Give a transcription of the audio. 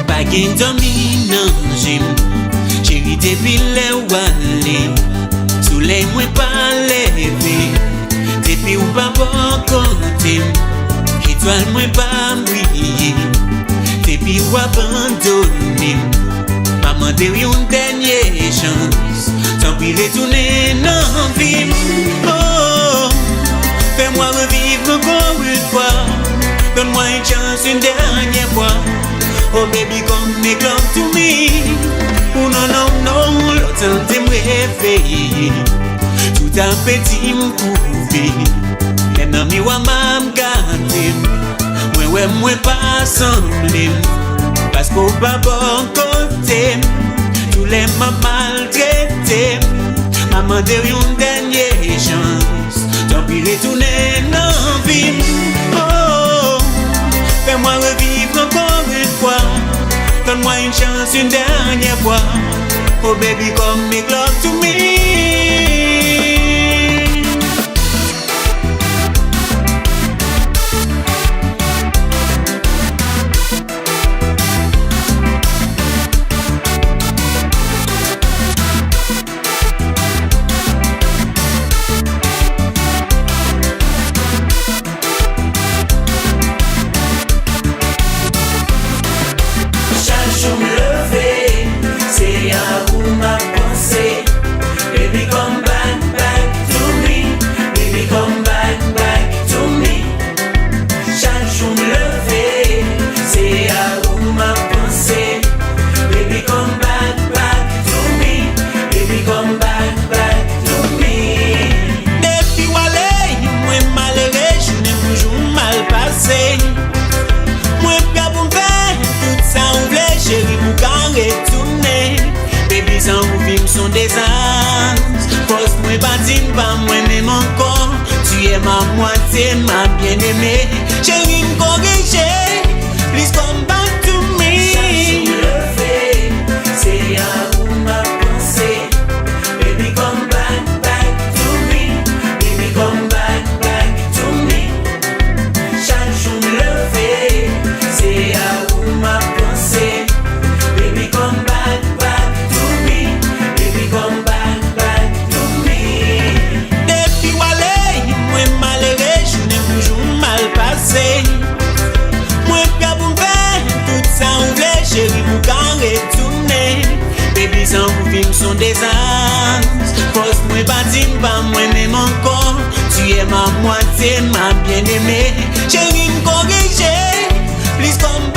Bagay dominant jim, chéri depuis le wale, soleil mwen pa leve, depuis ou pa bon côté, étoile mwen pa briller, depuis ou abandonné, maman de yon dernier chance, tant pis retourner dans vie. Oh, fais-moi revivre encore une fois, donne-moi une chance une dernière fois. Oh baby, come make love to me. Oh non, non, non, l'autant de me réveiller. Tout un petit m'couvrir. Maintenant, mi wa m'am gâter. Moi pas semblé. Parce qu'au pas bon côté. Tous les m'a maltraité. Maman de une dernière chance. Tant pis retourner dans vie. Oh, fais-moi revivre encore une fois. Donne-moi une chance une dernière fois. Oh baby, come make love to me. Sont des ans, force moi batine pas moi même encore. Tu es ma moitié, ma bien-aimée. Chérie me corriger, please come back to me. Chaque jour levé, c'est à vous ma pensée. Baby come back to me. Baby come back to me. Chaque jour levé, c'est à vous ma pensée. Baby come back. Moi pia pour faire tout ça on voulait chérie pour qu'en retourner. Baby sans vous film sont des ânes. Force moi batine pas moi même encore. Tu es ma moitié, ma bien-aimée. Chérie me corriger, please come